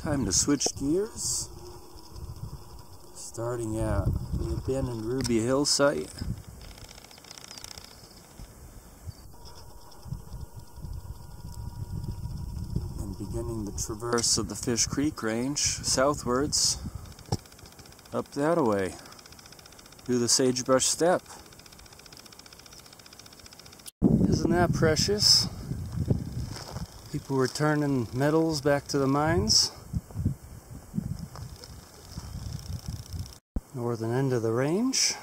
Time to switch gears. Starting at the abandoned Ruby Hill site. And beginning the traverse of the Fish Creek Range southwards up that way through the Sagebrush Steppe. Isn't that precious? People returning metals back to the mines. Northern end of the range.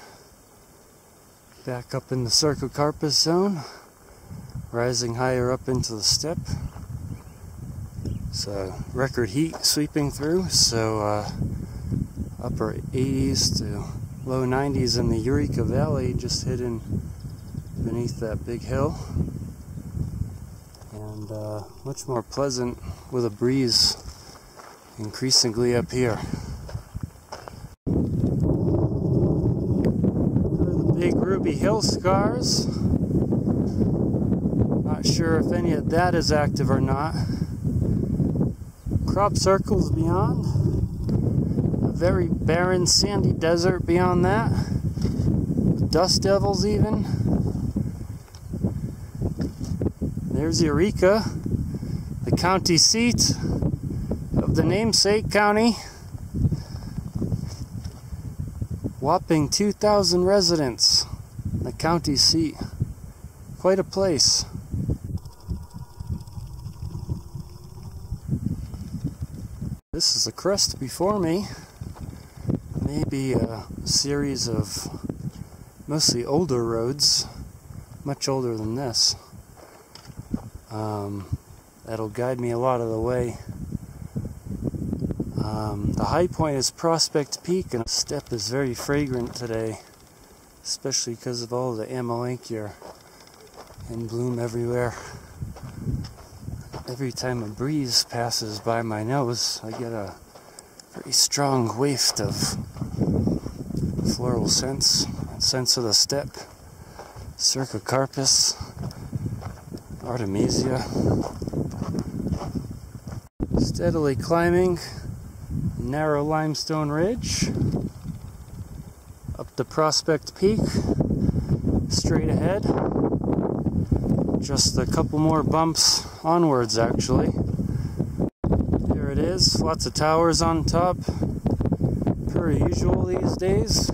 Back up in the Cercocarpus zone. Rising higher up into the steppe. So record heat sweeping through. So upper 80s to low 90s in the Eureka Valley, just hidden beneath that big hill. And much more pleasant with a breeze increasingly up here. Big Ruby Hill scars. Not sure if any of that is active or not. Crop circles beyond. A very barren sandy desert beyond that. Dust devils even. There's Eureka, the county seat of the namesake county. Whopping 2,000 residents, the county seat. Quite a place. This is the crest before me. Maybe a series of mostly older roads, much older than this. That'll guide me a lot of the way. The high point is Prospect Peak, and the steppe is very fragrant today, especially because of all the amelanchier in bloom everywhere. Every time a breeze passes by my nose, I get a very strong waft of floral scents, scents of the steppe, Cercocarpus, Artemisia. Steadily climbing narrow limestone ridge up the Prospect Peak, straight ahead. Just a couple more bumps onwards, actually. There it is, lots of towers on top, per usual these days.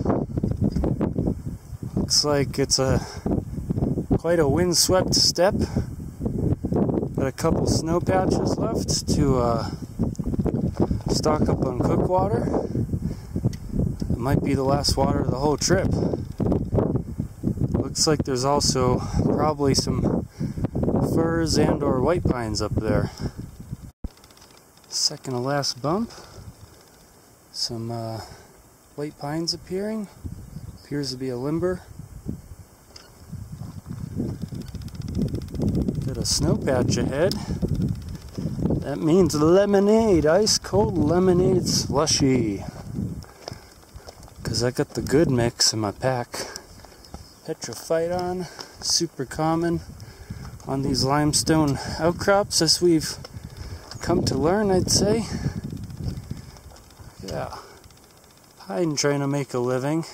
Looks like it's quite a windswept steppe. Got a couple snow patches left to stock up on cook water. It might be the last water of the whole trip. Looks like there's also probably some firs and or white pines up there. Second to last bump. Some white pines appearing. Appears to be a limber. Got a snow patch ahead. That means lemonade, ice cold lemonade slushy. Cause I got the good mix in my pack. Petrophyton, super common on these limestone outcrops, as we've come to learn, I'd say. Yeah, hiding, trying to make a living.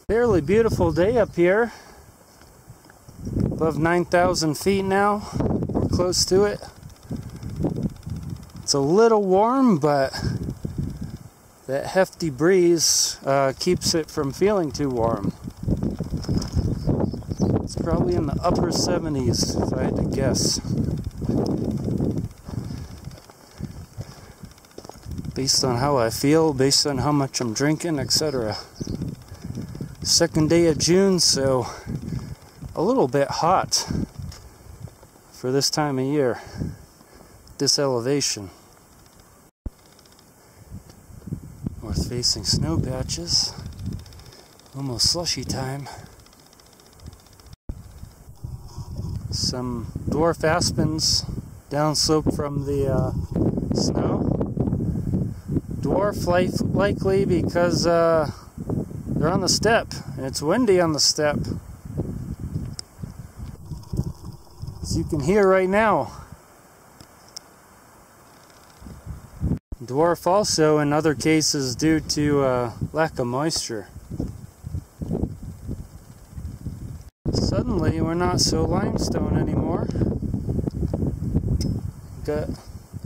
Fairly beautiful day up here. Above 9,000 feet now. We're close to it. It's a little warm, but that hefty breeze keeps it from feeling too warm. It's probably in the upper 70s, if I had to guess. Based on how I feel, based on how much I'm drinking, etc. Second day of June, so a little bit hot for this time of year. This elevation. North facing snow patches. Almost slushy time. Some dwarf aspens downslope from the snow. Dwarf likely because they're on the steppe and it's windy on the steppe. As you can hear right now. Dwarf also in other cases due to lack of moisture. Suddenly we're not so limestone anymore. Got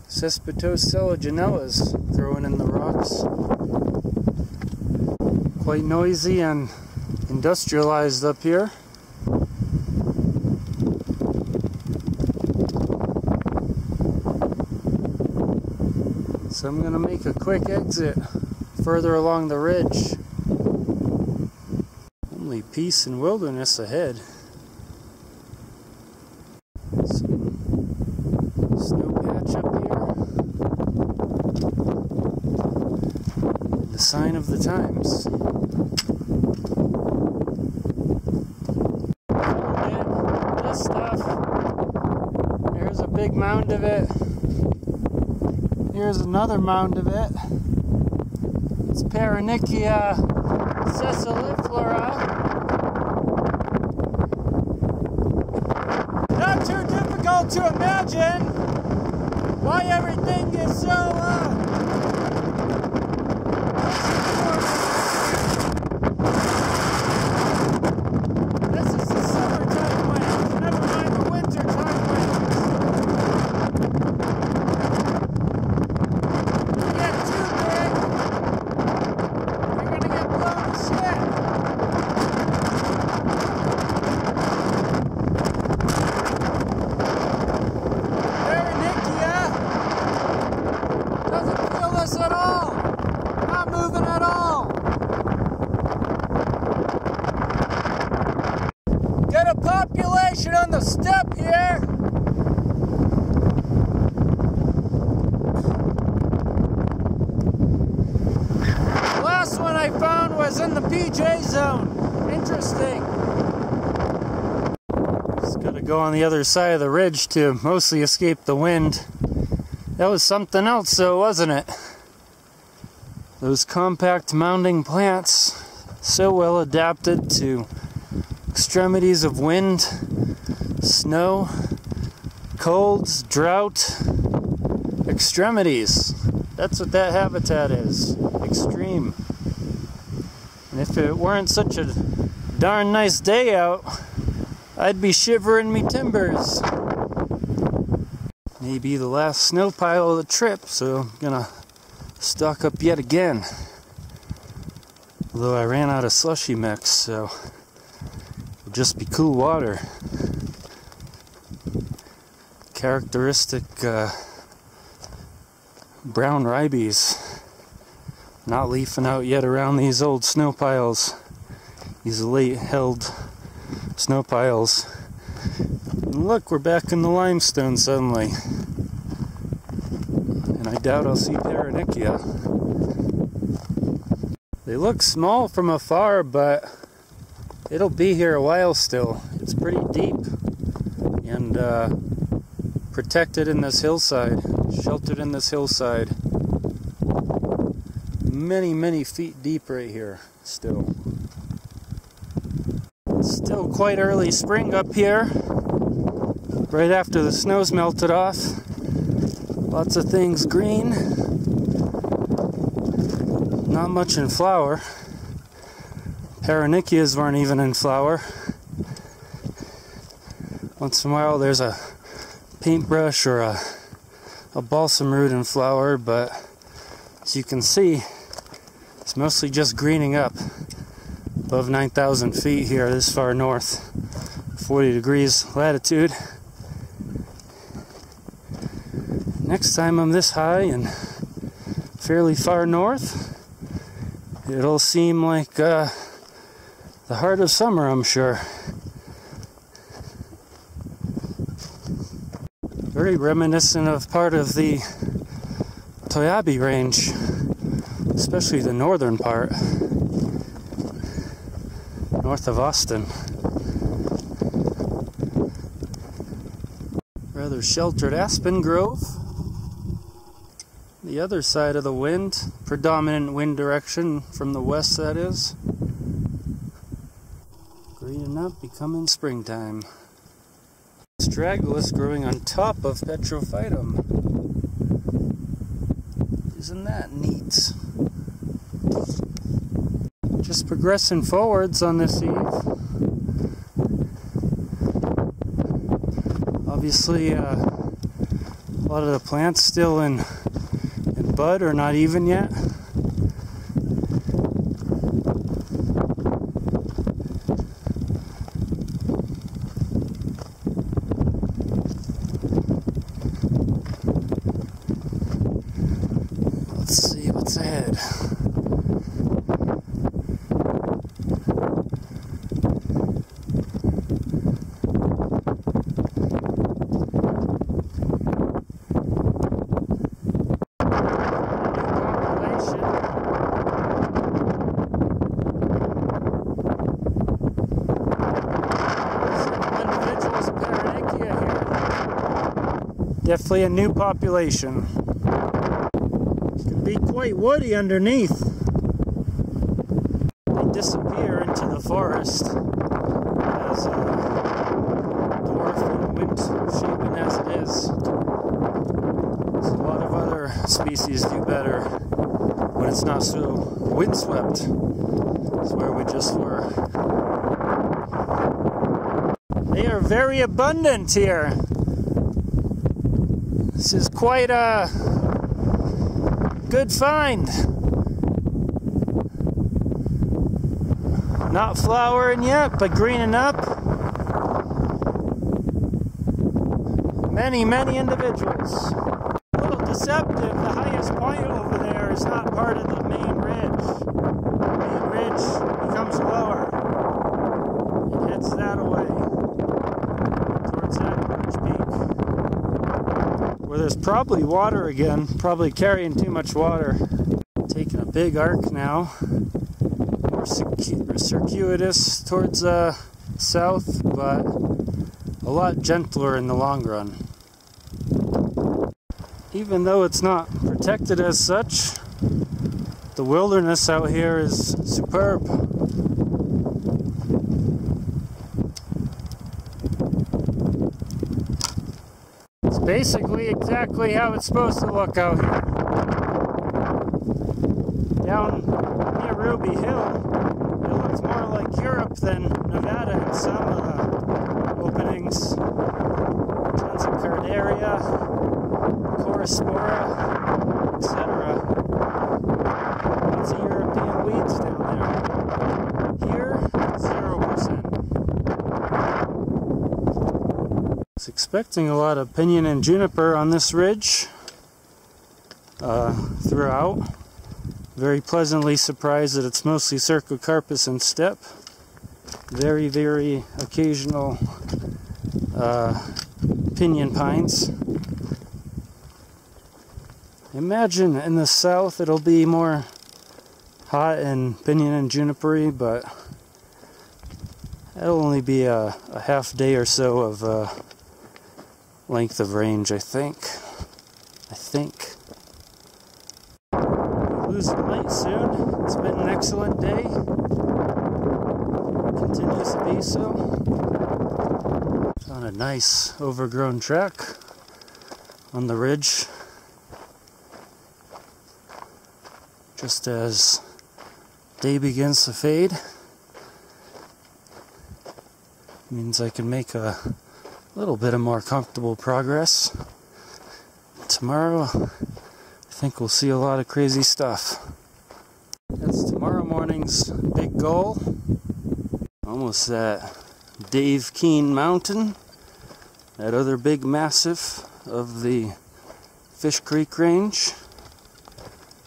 Cespitose selaginellas growing in the rocks. Quite noisy and industrialized up here. So I'm going to make a quick exit further along the ridge. Only peace and wilderness ahead. Some snow patch up here. The sign of the times. This stuff. There's a big mound of it. Here's another mound of it. It's Paronychia sessiliflora. Not too difficult to imagine why everything is so this is the summertime winds, never mind the wintertime winds. Population on the steppe here. The last one I found was in the PJ zone. Interesting. Just gotta go on the other side of the ridge to mostly escape the wind. That was something else though, wasn't it? Those compact mounding plants, so well adapted to extremities of wind, snow, colds, drought, extremities. That's what that habitat is. Extreme. And if it weren't such a darn nice day out, I'd be shivering me timbers. Maybe the last snow pile of the trip, so I'm gonna stock up yet again. Although I ran out of slushy mix, so it'll just be cool water. Characteristic brown ribes. Not leafing out yet around these old snow piles. These late held snow piles. And look, we're back in the limestone suddenly. And I doubt I'll see Paronychia. They look small from afar, but it'll be here a while still. It's pretty deep and protected in this hillside, sheltered in this hillside. Many, many feet deep right here still. It's still quite early spring up here, right after the snow's melted off. Lots of things green. Not much in flower. Paronychias weren't even in flower. Once in a while there's a paintbrush or a balsam root in flower, but as you can see, it's mostly just greening up above 9,000 feet here this far north, 40 degrees latitude. Next time I'm this high and fairly far north, it'll seem like the heart of summer, I'm sure. Very reminiscent of part of the Toyabe range, especially the northern part, north of Austin. Rather sheltered aspen grove. The other side of the wind, predominant wind direction from the west, that is. Greening up, becoming springtime. Astragalus growing on top of Petrophytum. Isn't that neat? Just progressing forwards on this eve. Obviously, a lot of the plants still in bud or not even yet. Let's see what's ahead. Definitely a new population. It can be quite woody underneath. They disappear into the forest as dwarf and wind-shapen as it is. So a lot of other species do better when it's not so windswept. That's where we just were. They are very abundant here. This is quite a good find. Not flowering yet, but greening up. Many, many individuals. A little deceptive, the highest point over there is not part of the main ridge. The main ridge becomes lower. It heads that away, towards that large peak. Where there's probably water again, probably carrying too much water. Taking a big arc now, more circuitous towards south, but a lot gentler in the long run. Even though it's not protected as such, the wilderness out here is superb. Basically exactly how it's supposed to look out here. Down near Ruby Hill, it looks more like Europe than Nevada in some of the openings. Tons of Cardaria, Chorospora, etc. Lots of European weeds down there. Here, 0%. I was expecting a lot of pinyon and juniper on this ridge throughout. Very pleasantly surprised that it's mostly Cercocarpus and steppe. Very, very occasional pinyon pines. Imagine in the south it'll be more hot and pinyon and junipery, but it'll only be a half day or so of length of range, I think. We'll lose the light soon. It's been an excellent day. Continues to be so. Found a nice overgrown track on the ridge. Just as day begins to fade. Means I can make a little bit of more comfortable progress. Tomorrow, I think we'll see a lot of crazy stuff. That's tomorrow morning's big goal. Almost at Dave Keene Mountain, that other big massif of the Fish Creek Range.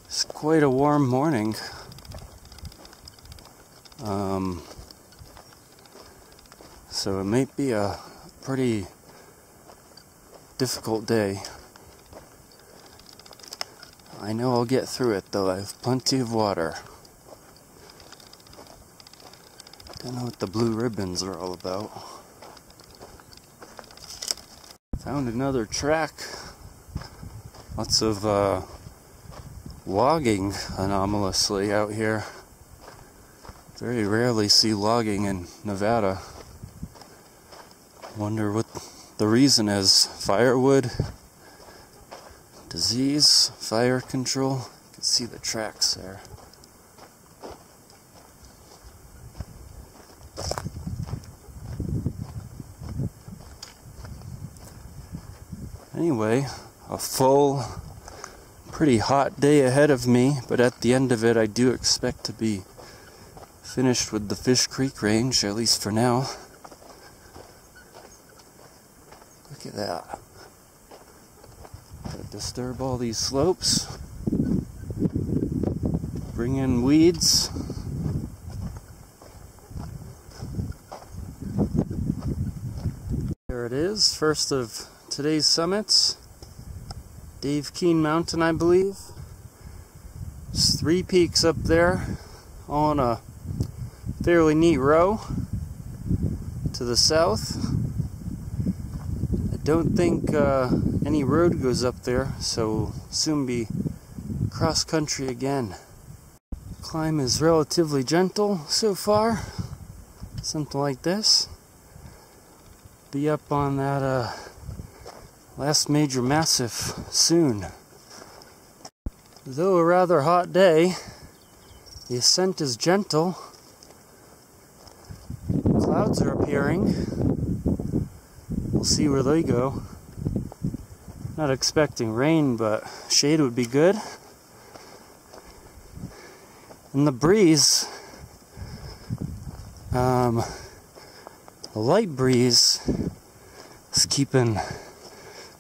It's quite a warm morning. So it might be a pretty difficult day. I know I'll get through it though. I have plenty of water. Don't know what the blue ribbons are all about. Found another track. Lots of logging anomalously out here. Very rarely see logging in Nevada. Wonder what the reason is. Firewood? Disease, fire control. You can see the tracks there. Anyway, a full, pretty hot day ahead of me, but at the end of it I do expect to be finished with the Fish Creek Range, at least for now. Look at that. Gotta disturb all these slopes. Bring in weeds. There it is, first of today's summits. Dave Keene Mountain, I believe. There's 3 peaks up there, all in a fairly neat row to the south. I don't think any road goes up there, so we'll soon be cross country again. Climb is relatively gentle so far, something like this. Be up on that last major massif soon. Though a rather hot day, the ascent is gentle. Clouds are appearing. We'll see where they go. Not expecting rain, but shade would be good. And the breeze, the light breeze is keeping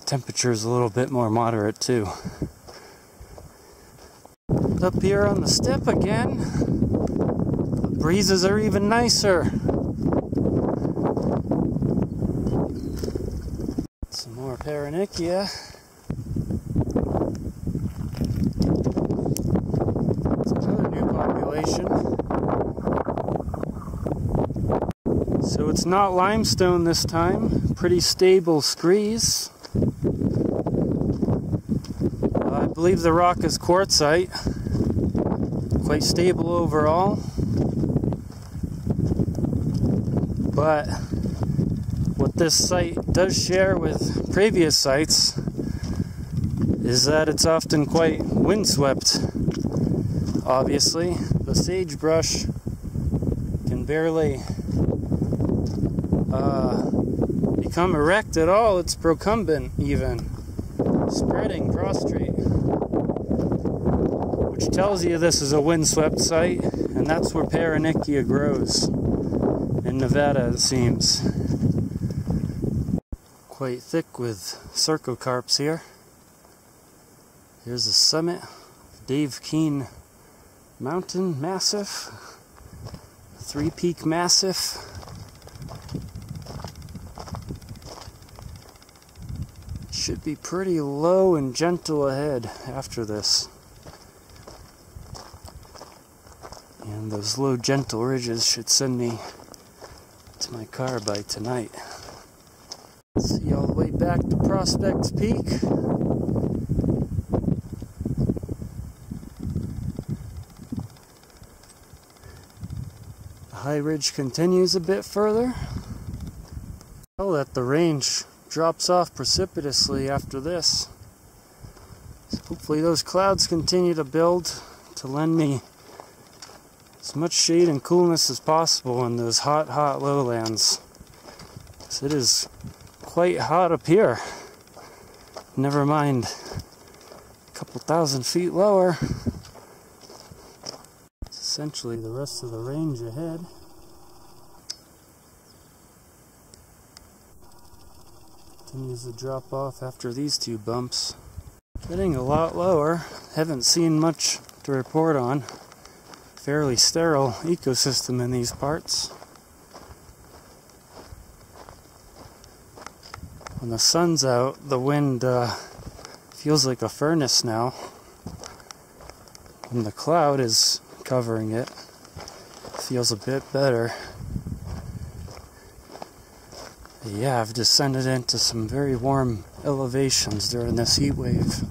temperatures a little bit more moderate too. Up here on the step again, the breezes are even nicer. Some more Paronychia. It's another new population. So it's not limestone this time, pretty stable screes. I believe the rock is quartzite, quite stable overall. But what this site does share with previous sites is that it's often quite windswept. Obviously, the sagebrush can barely become erect at all. It's procumbent even, spreading prostrate, which tells you this is a windswept site, and that's where Paronychia grows in Nevada, it seems. Quite thick with Sarcocarps here. Here's the summit of Dave Keene Mountain Massif, 3-peak massif. Should be pretty low and gentle ahead after this. And those low, gentle ridges should send me to my car by tonight. See all the way back to Prospects Peak. The high ridge continues a bit further. Oh, that the range drops off precipitously after this. So hopefully those clouds continue to build to lend me as much shade and coolness as possible in those hot, hot lowlands. So it is quite hot up here. Never mind a couple thousand feet lower. It's essentially the rest of the range ahead. Continues to drop off after these 2 bumps. Getting a lot lower. Haven't seen much to report on. Fairly sterile ecosystem in these parts. When the sun's out, the wind feels like a furnace now. When the cloud is covering it, it feels a bit better. Yeah, I've descended into some very warm elevations during this heat wave.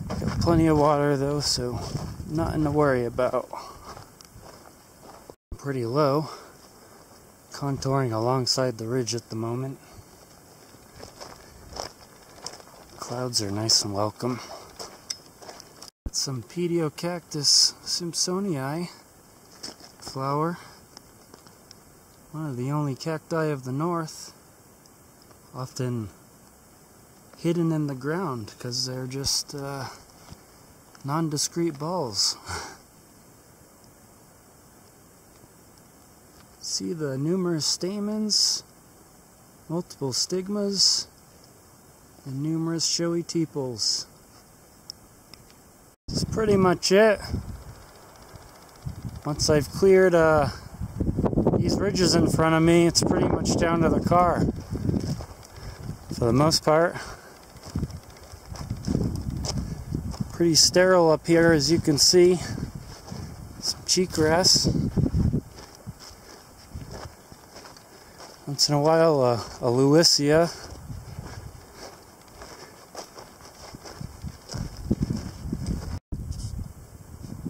Got plenty of water though, so nothing to worry about. Pretty low, contouring alongside the ridge at the moment. Clouds are nice and welcome. Some Pedicactus simpsonii flower. One of the only cacti of the north. Often hidden in the ground because they're just nondescript balls. See the numerous stamens, multiple stigmas, and numerous showy tepals. That's pretty much it. Once I've cleared these ridges in front of me, it's pretty much down to the car. For the most part. Pretty sterile up here, as you can see. Some cheatgrass. Once in a while, a Lewisia.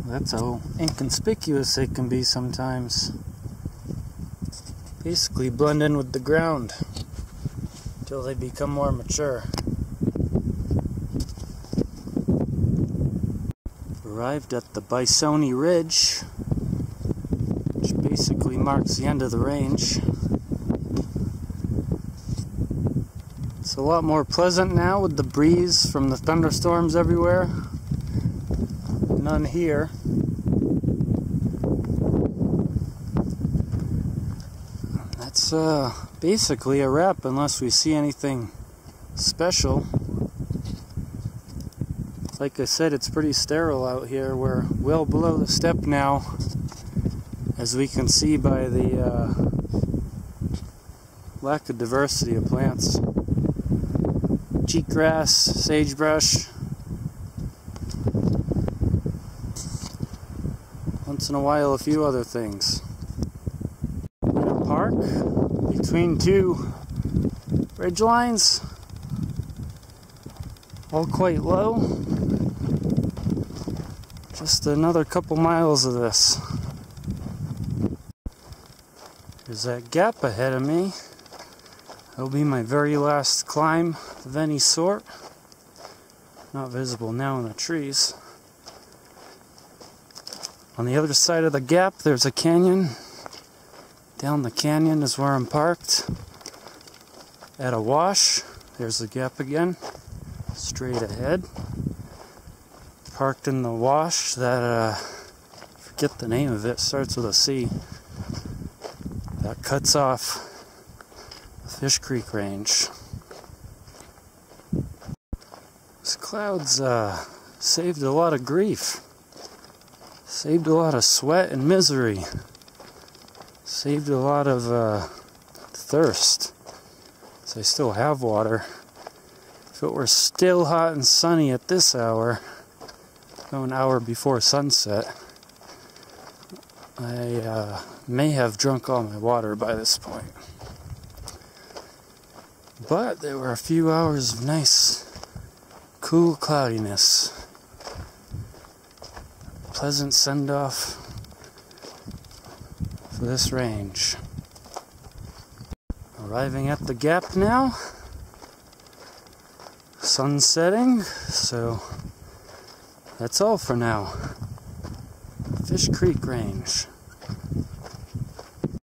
That's how inconspicuous they can be sometimes. Basically blend in with the ground until they become more mature. Arrived at the Bisoni Ridge, which basically marks the end of the range. It's a lot more pleasant now with the breeze from the thunderstorms everywhere. None here. That's basically a wrap unless we see anything special. Like I said, it's pretty sterile out here. We're well below the steppe now, as we can see by the lack of diversity of plants. Cheatgrass, sagebrush. Once in a while, a few other things. In a park between two ridge lines, all quite low. Just another couple miles of this. There's that gap ahead of me. That'll be my very last climb of any sort. Not visible now in the trees. On the other side of the gap, there's a canyon. Down the canyon is where I'm parked. At a wash, there's the gap again. Straight ahead. Parked in the wash that, forget the name of it, starts with a C. That cuts off the Fish Creek Range. These clouds saved a lot of grief. Saved a lot of sweat and misery. Saved a lot of thirst. So I still have water. If it were still hot and sunny at this hour, an hour before sunset, I may have drunk all my water by this point. But there were a few hours of nice, cool cloudiness. Pleasant send-off for this range. Arriving at the gap now. Sun setting, so that's all for now. Fish Creek Range.